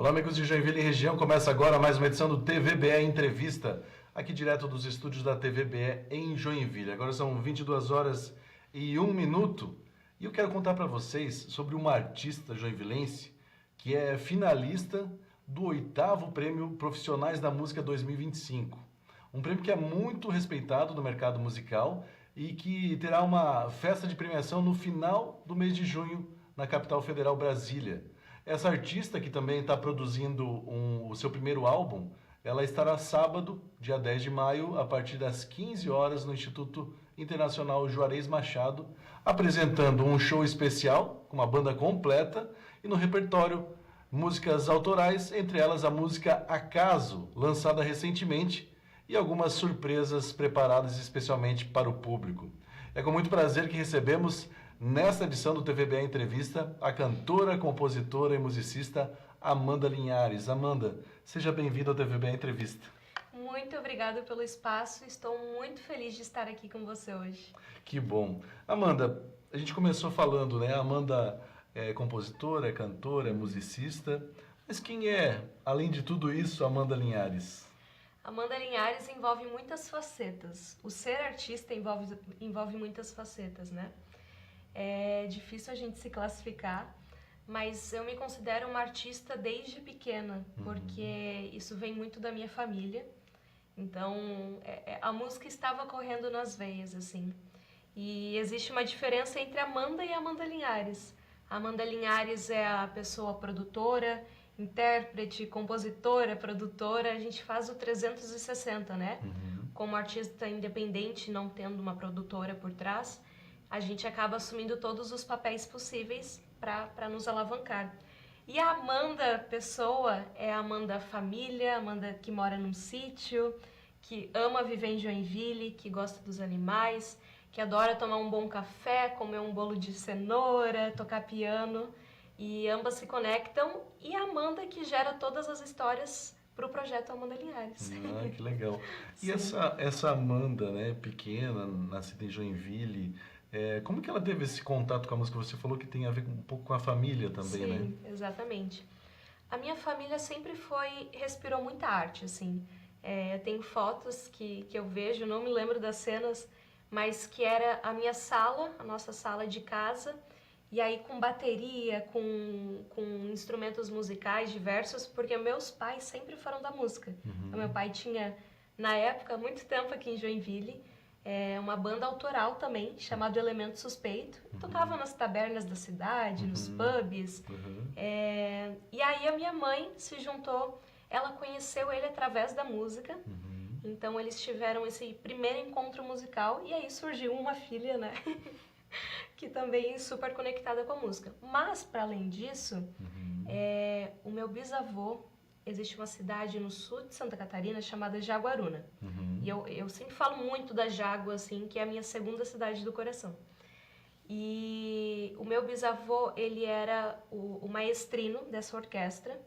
Olá, amigos de Joinville e região. Começa agora mais uma edição do TVBE Entrevista, aqui direto dos estúdios da TVBE em Joinville. Agora são 22 horas e 1 minuto e eu quero contar para vocês sobre uma artista joinvilense que é finalista do 8º Prêmio Profissionais da Música 2025. Um prêmio que é muito respeitado no mercado musical e que terá uma festa de premiação no final do mês de junho na capital federal Brasília. Essa artista, que também está produzindo o seu primeiro álbum, ela estará sábado, dia 10 de maio, a partir das 15 horas, no Instituto Internacional Juarez Machado, apresentando um show especial, com uma banda completa, e no repertório, músicas autorais, entre elas a música Acaso, lançada recentemente, e algumas surpresas preparadas especialmente para o público. É com muito prazer que recebemos, nesta edição do TVBE Entrevista, a cantora, compositora e musicista Amanda Linhares. Amanda, seja bem-vinda ao TVBE Entrevista. Muito obrigada pelo espaço, estou muito feliz de estar aqui com você hoje. Que bom. Amanda, a gente começou falando, né? A Amanda é compositora, é cantora, é musicista, mas quem é, além de tudo isso, Amanda Linhares? Amanda Linhares envolve muitas facetas. O ser artista envolve muitas facetas, né? É difícil a gente se classificar, mas eu me considero uma artista desde pequena, porque isso vem muito da minha família. Então, a música estava correndo nas veias, assim. E existe uma diferença entre Amanda e Amanda Linhares. A Amanda Linhares é a pessoa produtora, intérprete, compositora, produtora. A gente faz o 360, né? Como artista independente, não tendo uma produtora por trás, a gente acaba assumindo todos os papéis possíveis para nos alavancar. E a Amanda pessoa é a Amanda família, a Amanda que mora num sítio, que ama viver em Joinville, que gosta dos animais, que adora tomar um bom café, comer um bolo de cenoura, tocar piano. E ambas se conectam, e a Amanda que gera todas as histórias para o projeto Amanda Linhares. Ah, que legal. E essa Amanda, né, pequena, nascida em Joinville, como que ela teve esse contato com a música? Você falou que tem a ver um pouco com a família também, né? Sim, exatamente. A minha família sempre respirou muita arte, assim. Eu tenho fotos que eu vejo, não me lembro das cenas, mas que era a minha sala, a nossa sala de casa, e aí com bateria, com instrumentos musicais diversos, porque meus pais sempre foram da música. Então, meu pai tinha, na época, muito tempo aqui em Joinville, uma banda autoral também, chamada Elemento Suspeito. Tocava nas tabernas da cidade, nos pubs. E aí a minha mãe se juntou, ela conheceu ele através da música. Então eles tiveram esse primeiro encontro musical e aí surgiu uma filha, né? Que também é super conectada com a música. Mas, para além disso, o meu bisavô, existe uma cidade no sul de Santa Catarina chamada Jaguaruna. E eu sempre falo muito da Jaguar, assim, que é a minha segunda cidade do coração. E o meu bisavô, ele era o maestrino dessa orquestra.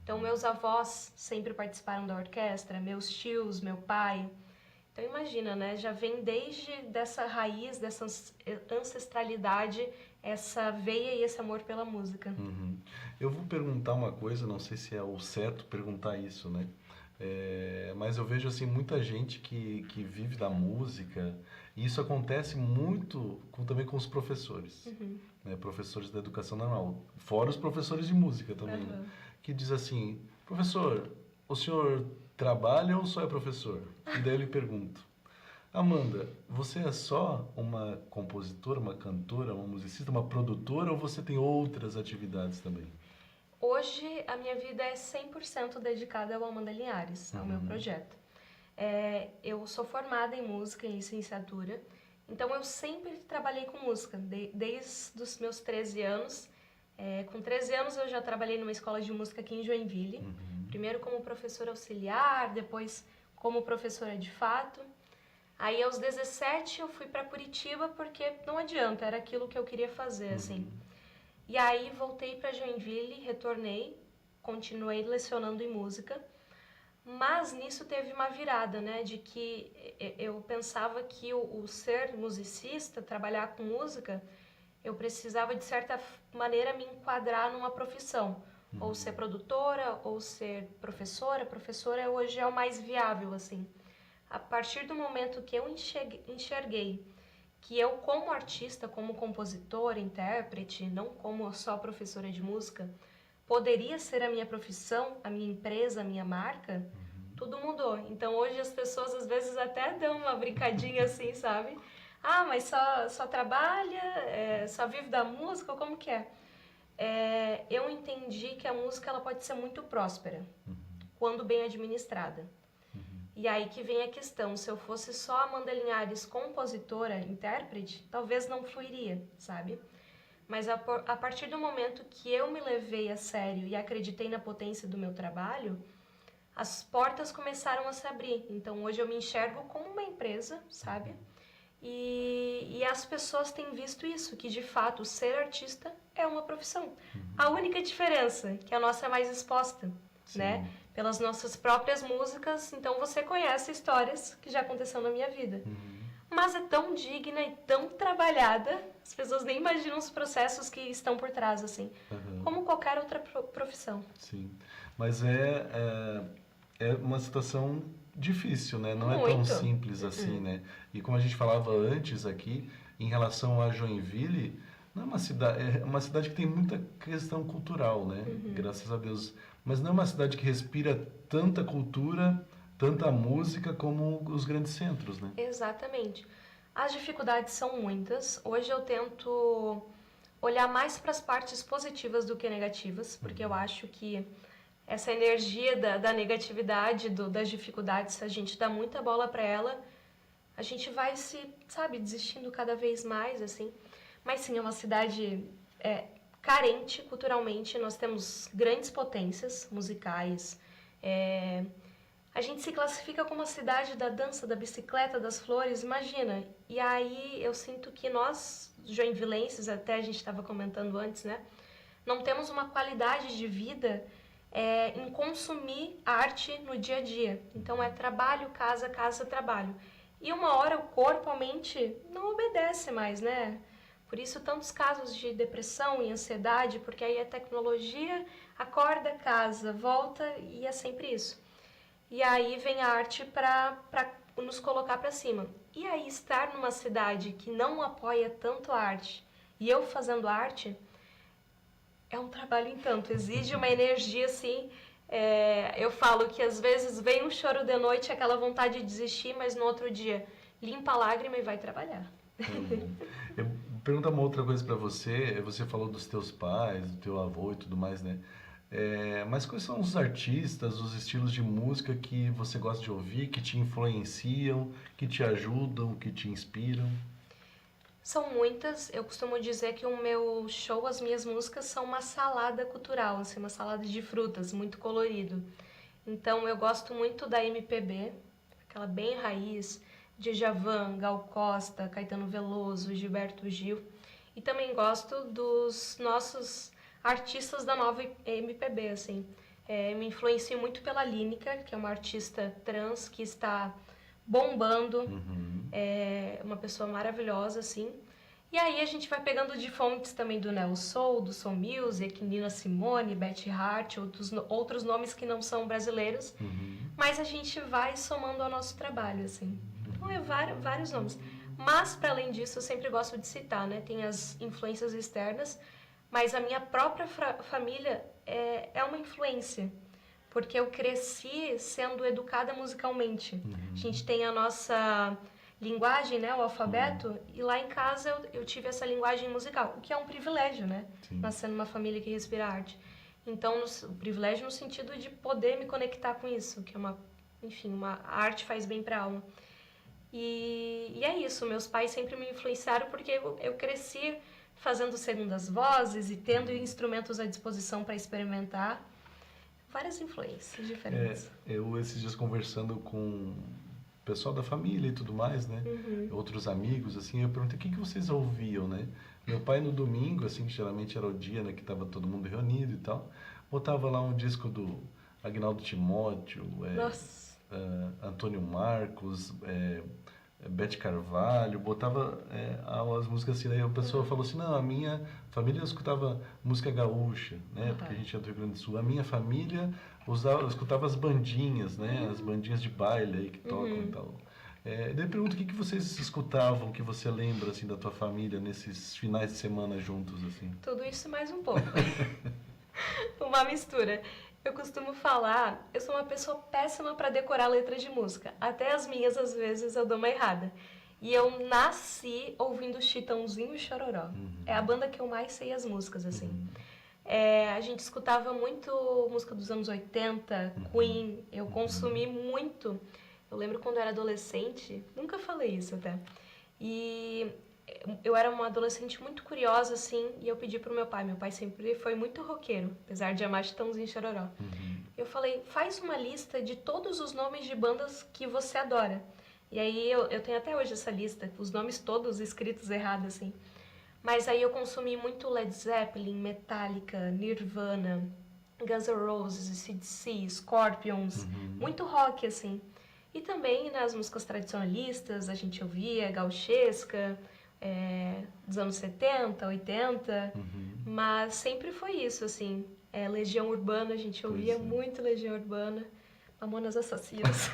Então, meus avós sempre participaram da orquestra, meus tios, meu pai. Então imagina, né? Já vem desde dessa raiz, dessa ancestralidade, essa veia e esse amor pela música. Eu vou perguntar uma coisa, não sei se é o certo perguntar isso, né? Mas eu vejo assim muita gente que vive da música, e isso acontece muito também com os professores, né? Professores da educação normal, fora os professores de música também, né? Que diz assim: professor, o senhor trabalha ou só é professor? E daí eu lhe pergunto: Amanda, você é só uma compositora, uma cantora, uma musicista, uma produtora, ou você tem outras atividades também? Hoje a minha vida é 100% dedicada ao Amanda Linhares, ao meu projeto. Eu sou formada em música, em licenciatura, então eu sempre trabalhei com música, desde os meus 13 anos. Com 13 anos eu já trabalhei numa escola de música aqui em Joinville, primeiro como professora auxiliar, depois como professora de fato. Aí aos 17 eu fui para Curitiba porque não adianta, era aquilo que eu queria fazer, assim. E aí voltei para Joinville, retornei, continuei lecionando em música, mas nisso teve uma virada, né, de que eu pensava que o ser musicista, trabalhar com música, eu precisava de certa maneira me enquadrar numa profissão. ou ser produtora, ou ser professora. Professora hoje é o mais viável, assim. A partir do momento que eu enxerguei que eu, como artista, como compositora, intérprete, não como só professora de música, poderia ser a minha profissão, a minha empresa, a minha marca, tudo mudou. Então hoje as pessoas às vezes até dão uma brincadinha assim, sabe? Ah, mas só trabalha, só vive da música, como que é? Eu entendi que a música ela pode ser muito próspera, quando bem administrada. E aí que vem a questão, se eu fosse só Amanda Linhares, compositora, intérprete, talvez não fluiria, sabe? Mas a partir do momento que eu me levei a sério e acreditei na potência do meu trabalho, as portas começaram a se abrir. Então hoje eu me enxergo como uma empresa, sabe? E as pessoas têm visto isso, que de fato ser artista é uma profissão. A única diferença, que a nossa é mais exposta, né? Pelas nossas próprias músicas, então você conhece histórias que já aconteceram na minha vida. Mas é tão digna e tão trabalhada, as pessoas nem imaginam os processos que estão por trás, assim, como qualquer outra profissão. Sim, mas é uma situação difícil, né? Não é tão Muito. simples assim, né? E como a gente falava antes aqui, em relação a Joinville, não é uma cidade que tem muita questão cultural, né? Graças a Deus. Mas não é uma cidade que respira tanta cultura, tanta música como os grandes centros, né? Exatamente. As dificuldades são muitas. Hoje eu tento olhar mais para as partes positivas do que negativas, porque eu acho que essa energia da negatividade, das dificuldades, se a gente dá muita bola para ela, a gente vai desistindo cada vez mais, assim. Mas sim, é uma cidade carente culturalmente. Nós temos grandes potências musicais. A gente se classifica como a cidade da dança, da bicicleta, das flores, imagina. E aí eu sinto que nós, joinvilenses, até a gente estava comentando antes, né? Não temos uma qualidade de vida em consumir arte no dia a dia. Então é trabalho, casa, casa, trabalho. E uma hora o corpo, a mente não obedece mais, né? Por isso tantos casos de depressão e ansiedade, porque aí a tecnologia acorda, casa, volta e é sempre isso. E aí vem a arte para nos colocar para cima. E aí estar numa cidade que não apoia tanto a arte e eu fazendo arte é um trabalho em tanto, exige uma energia assim. Eu falo que às vezes vem um choro de noite, aquela vontade de desistir, mas no outro dia limpa a lágrima e vai trabalhar. Eu pergunto uma outra coisa para você. Você falou dos teus pais, do teu avô e tudo mais, né? Mas quais são os artistas, os estilos de música que você gosta de ouvir, que te influenciam, que te ajudam, que te inspiram? São muitas. Eu costumo dizer que o meu show, as minhas músicas são uma salada cultural, assim, uma salada de frutas, muito colorido. Então eu gosto muito da MPB, aquela bem raiz, Djavan, Gal Costa, Caetano Veloso, Gilberto Gil. E também gosto dos nossos artistas da nova MPB, assim. Me influencio muito pela Líneker, que é uma artista trans que está bombando, uma pessoa maravilhosa, assim. E aí a gente vai pegando de fontes também do Neo Soul, do Soul Music, Nina Simone, Betty Hart, outros nomes que não são brasileiros, mas a gente vai somando ao nosso trabalho, assim. Então vários nomes. Mas, para além disso, eu sempre gosto de citar, né? Tem as influências externas, mas a minha própria família é uma influência, porque eu cresci sendo educada musicalmente. A gente tem a nossa linguagem, né, o alfabeto, e lá em casa eu tive essa linguagem musical, o que é um privilégio, né? Nascer numa família que respira arte. Então, o privilégio no sentido de poder me conectar com isso, que é a arte faz bem para a alma. E é isso, meus pais sempre me influenciaram porque eu cresci fazendo segundas vozes e tendo instrumentos à disposição para experimentar. Várias influências diferentes. Eu esses dias conversando com o pessoal da família e tudo mais, né? Outros amigos, assim, eu perguntei o que vocês ouviam, né? Meu pai no domingo, assim, que geralmente era o dia, né, que tava todo mundo reunido e tal, botava lá um disco do Agnaldo Timóteo, Antônio Marcos, Bete Carvalho, botava as músicas assim, daí a pessoa falou assim, não, a minha família escutava música gaúcha, né, porque a gente é do Rio Grande do Sul, a minha família escutava as bandinhas, né, as bandinhas de baile aí que tocam e tal. Daí eu pergunto o que vocês escutavam, que você lembra assim da tua família nesses finais de semana juntos assim? Tudo isso mais um pouco. Uma mistura. Eu costumo falar, eu sou uma pessoa péssima para decorar letras de música. Até as minhas, às vezes, eu dou uma errada. E eu nasci ouvindo Chitãozinho e Chororó. É a banda que eu mais sei as músicas, assim. A gente escutava muito música dos anos 80, Queen. Eu consumi muito. Eu lembro quando eu era adolescente, nunca falei isso até. E eu era uma adolescente muito curiosa, assim, e eu pedi pro meu pai. Meu pai sempre foi muito roqueiro, apesar de amar Chitãozinho e Chororó. Eu falei, faz uma lista de todos os nomes de bandas que você adora. E aí eu tenho até hoje essa lista, os nomes todos escritos errados, assim. Mas aí eu consumi muito Led Zeppelin, Metallica, Nirvana, Guns N' Roses, AC/DC, Scorpions, muito rock, assim. E também nas músicas tradicionalistas, a gente ouvia gauchesca, dos anos 70, 80, mas sempre foi isso, assim. Legião Urbana, a gente ouvia muito Legião Urbana, Mamonas Assassinas.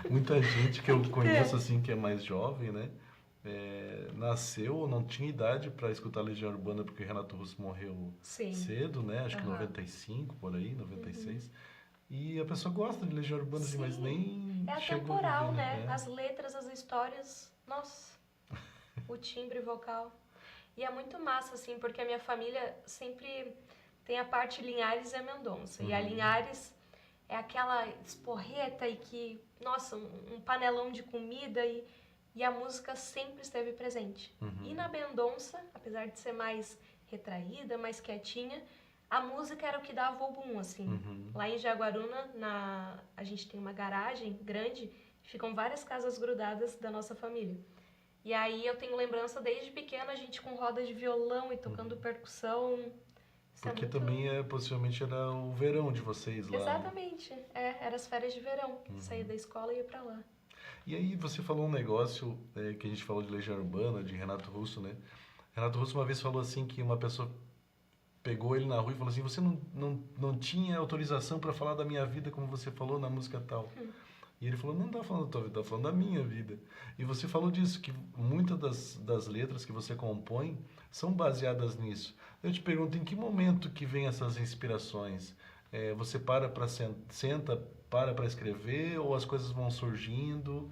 Muita gente que eu conheço, assim, que é mais jovem, né? Nasceu ou não tinha idade para escutar Legião Urbana porque Renato Russo morreu cedo, né? Acho que 95, por aí, 96. E a pessoa gosta de Legião Urbana, assim, mas nem chegou a atemporal, viver, né? As letras, as histórias, nossa, o timbre vocal. E é muito massa, assim, porque a minha família sempre tem a parte Linhares e a Mendonça. E a Linhares é aquela esporreta e que, nossa, um panelão de comida e a música sempre esteve presente. E na Mendonça, apesar de ser mais retraída, mais quietinha, a música era o que dava o boom, assim. Lá em Jaguaruna, a gente tem uma garagem grande, ficam várias casas grudadas da nossa família. E aí eu tenho lembrança desde pequena, a gente com roda de violão e tocando percussão. Porque também possivelmente era o verão de vocês lá. Exatamente, era as férias de verão. Saía da escola e ia pra lá. E aí você falou um negócio que a gente falou de Legião Urbana, de Renato Russo, né? Renato Russo uma vez falou assim que uma pessoa pegou ele na rua e falou assim, você não tinha autorização para falar da minha vida como você falou na música tal. E ele falou, não tá falando da tua vida, tá falando da minha vida. E você falou disso, que muitas das letras que você compõe são baseadas nisso. Eu te pergunto, em que momento que vem essas inspirações? Você senta para escrever ou as coisas vão surgindo?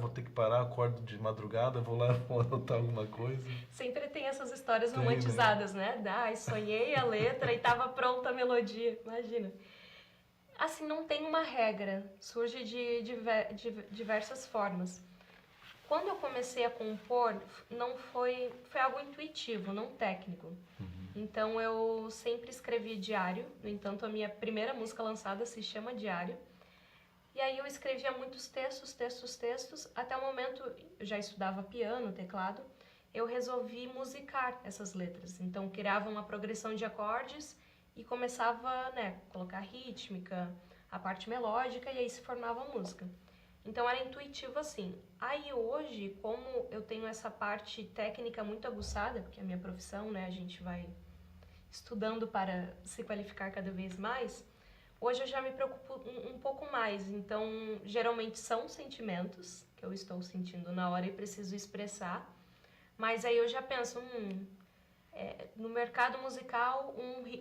Vou ter que parar, acordo de madrugada, vou lá vou anotar alguma coisa. Sempre tem essas histórias romantizadas, né? Sonhei a letra e tava pronta a melodia, imagina. Assim, não tem uma regra, surge de diversas formas. Quando eu comecei a compor, não foi algo intuitivo, não técnico. Então eu sempre escrevi diário, no entanto a minha primeira música lançada se chama Diário. E aí eu escrevia muitos textos, até o momento eu já estudava piano, teclado, eu resolvi musicar essas letras. Então criava uma progressão de acordes e começava, né, colocar rítmica, a parte melódica e aí se formava a música. Então era intuitivo assim. Aí hoje, como eu tenho essa parte técnica muito aguçada, porque é a minha profissão, né, a gente vai estudando para se qualificar cada vez mais, hoje eu já me preocupo um pouco mais. Então, geralmente são sentimentos que eu estou sentindo na hora e preciso expressar, mas aí eu já penso, no mercado musical,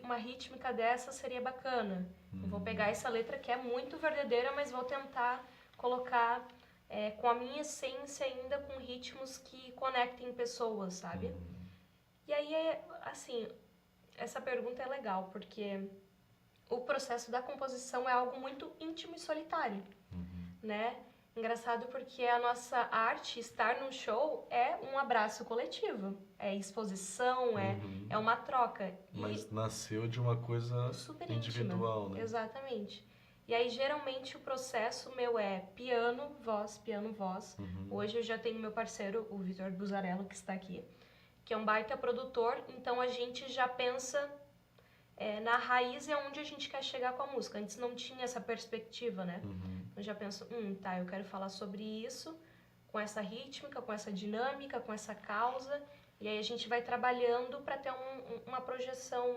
uma rítmica dessa seria bacana. Eu vou pegar essa letra que é muito verdadeira, mas vou tentar colocar com a minha essência ainda com ritmos que conectem pessoas, sabe? E aí, assim, essa pergunta é legal, porque o processo da composição é algo muito íntimo e solitário, né? Engraçado porque a nossa arte, estar num show, é um abraço coletivo. É exposição, é uma troca. Mas nasceu de uma coisa super individual, íntima, né? Exatamente. E aí, geralmente, o processo meu é piano, voz, piano, voz. Hoje eu já tenho meu parceiro, o Vitor Buzarello, que está aqui, que é um baita produtor. Então, a gente já pensa na raiz é onde a gente quer chegar com a música. Antes não tinha essa perspectiva, né? Eu já penso, tá, eu quero falar sobre isso com essa rítmica, com essa dinâmica, com essa causa, e aí a gente vai trabalhando para ter uma projeção,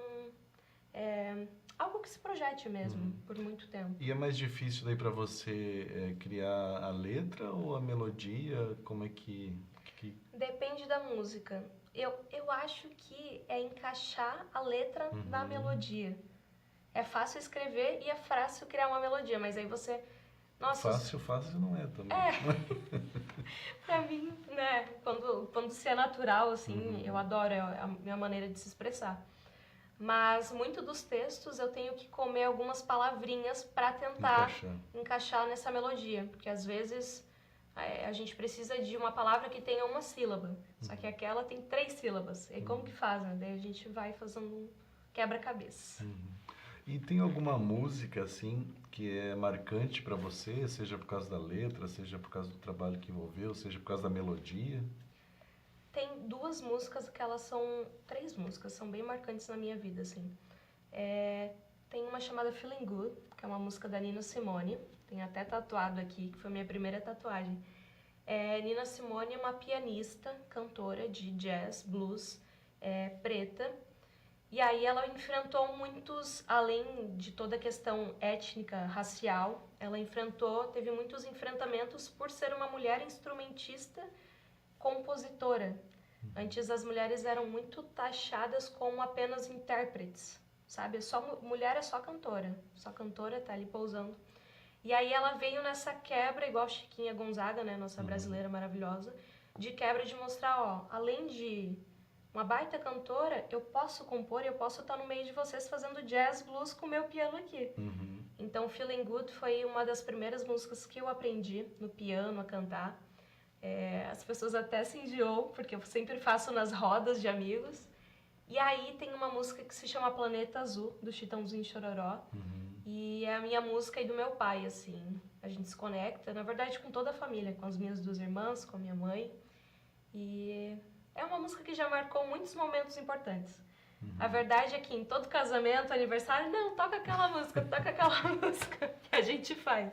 algo que se projete mesmo, por muito tempo. E é mais difícil daí para você criar a letra ou a melodia? Como é que... Depende da música. Eu acho que é encaixar a letra na melodia. É fácil escrever e é fácil criar uma melodia, mas aí você... Nossa, Fácil não é também. Pra mim, né, quando se é natural, assim, eu adoro, é a minha maneira de se expressar. Mas muito dos textos eu tenho que comer algumas palavrinhas pra tentar encaixar nessa melodia, porque às vezes a gente precisa de uma palavra que tenha uma sílaba, só que aquela tem 3 sílabas. E como que faz, né? Daí a gente vai fazendo um quebra-cabeça. E tem alguma música, assim, que é marcante pra você, seja por causa da letra, seja por causa do trabalho que envolveu, seja por causa da melodia? Tem 2 músicas que elas são... 3 músicas, são bem marcantes na minha vida, assim. Tem uma chamada Feeling Good, que é uma música da Nina Simone. Tem até tatuado aqui, que foi minha primeira tatuagem. Nina Simone é uma pianista, cantora de jazz, blues, preta. E aí ela enfrentou muitos, além de toda a questão étnica, racial, teve muitos enfrentamentos por ser uma mulher instrumentista, compositora. Antes as mulheres eram muito taxadas como apenas intérpretes, sabe? Mulher é só cantora tá ali pousando. E aí ela veio nessa quebra, igual Chiquinha Gonzaga, né, nossa brasileira maravilhosa, de quebra de mostrar, ó, além de uma baita cantora, eu posso compor, eu posso estar no meio de vocês fazendo jazz, blues com o meu piano aqui. Então, Feeling Good foi uma das primeiras músicas que eu aprendi no piano a cantar. As pessoas até se enjoam, porque eu sempre faço nas rodas de amigos. E aí tem uma música que se chama Planeta Azul, do Chitãozinho e Chororó. E é a minha música e do meu pai, assim. A gente se conecta, na verdade, com toda a família, com as minhas 2 irmãs, com a minha mãe. E é uma música que já marcou muitos momentos importantes. A verdade é que em todo casamento, aniversário, não, toca aquela música que a gente faz.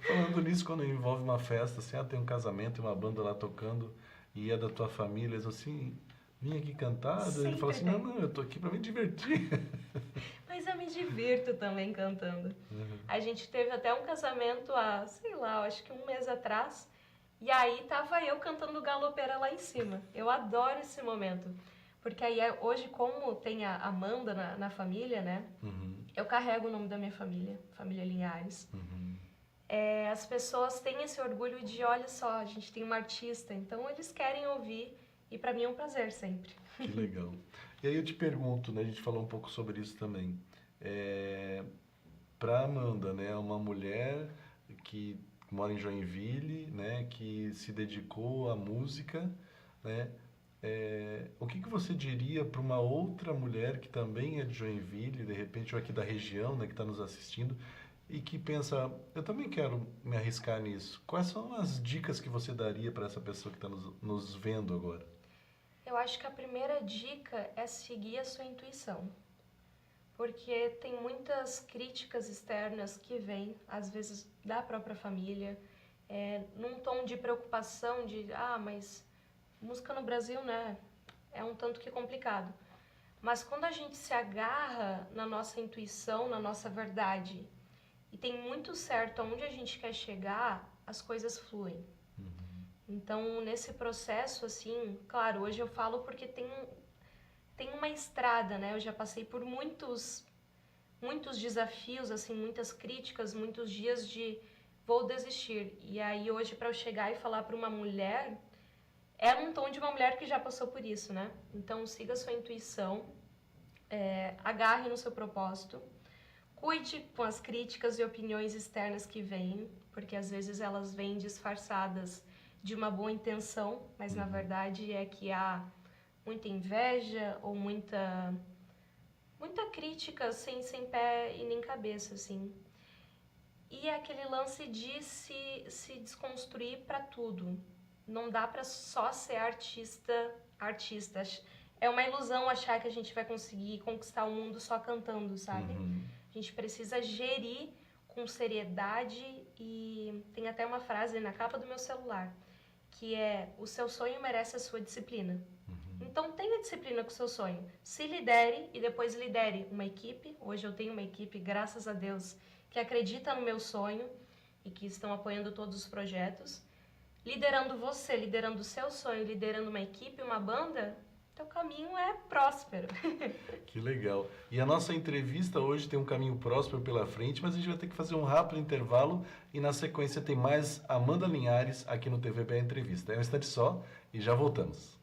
Falando nisso, quando envolve uma festa, assim, tem um casamento e uma banda lá tocando e é da tua família, eles assim, vim aqui cantar, ele fala assim, não, eu tô aqui pra me divertir. Mas eu me divirto também cantando. A gente teve até um casamento há, sei lá, acho que 1 mês atrás, e aí tava eu cantando galopeira lá em cima. Eu adoro esse momento. Porque aí hoje, como tem a Amanda na família, né? Eu carrego o nome da minha família, família Linhares. As pessoas têm esse orgulho de, olha só, a gente tem uma artista, então eles querem ouvir e pra mim é um prazer sempre. Que legal. E aí eu te pergunto, né? A gente falou um pouco sobre isso também. Pra Amanda, né? Uma mulher que mora em Joinville, né? Que se dedicou à música, né? O que você diria para uma outra mulher que também é de Joinville, de repente, ou aqui da região, né, que está nos assistindo, e que pensa, eu também quero me arriscar nisso. Quais são as dicas que você daria para essa pessoa que está nos vendo agora? Eu acho que a primeira dica é seguir a sua intuição. Porque tem muitas críticas externas que vêm, às vezes, da própria família, num tom de preocupação de, mas música no Brasil, né, é um tanto que complicado. Mas quando a gente se agarra na nossa intuição, na nossa verdade, e tem muito certo aonde a gente quer chegar, as coisas fluem. Então, nesse processo, assim, claro, hoje eu falo porque tem uma estrada, né? Eu já passei por muitos desafios, assim, muitas críticas, muitos dias de vou desistir. E aí, hoje, para eu chegar e falar para uma mulher, é num tom de uma mulher que já passou por isso, né? Então, siga a sua intuição, agarre no seu propósito, cuide com as críticas e opiniões externas que vêm, porque às vezes elas vêm disfarçadas de uma boa intenção, mas na verdade é que há muita inveja ou muita crítica sem pé e nem cabeça, assim. E é aquele lance de se desconstruir para tudo. Não dá para só ser artista. É uma ilusão achar que a gente vai conseguir conquistar o mundo só cantando, sabe? A gente precisa gerir com seriedade e tem até uma frase na capa do meu celular. que é o seu sonho merece a sua disciplina. Então tenha disciplina com o seu sonho. Se lidere e depois lidere uma equipe. Hoje eu tenho uma equipe, graças a Deus, que acredita no meu sonho e que estão apoiando todos os projetos. Liderando você, liderando o seu sonho, liderando uma equipe, uma banda, teu caminho é próspero. Que legal. E a nossa entrevista hoje tem um caminho próspero pela frente, mas a gente vai ter que fazer um rápido intervalo e na sequência tem mais Amanda Linhares aqui no TVBE Entrevista. É um instante só e já voltamos.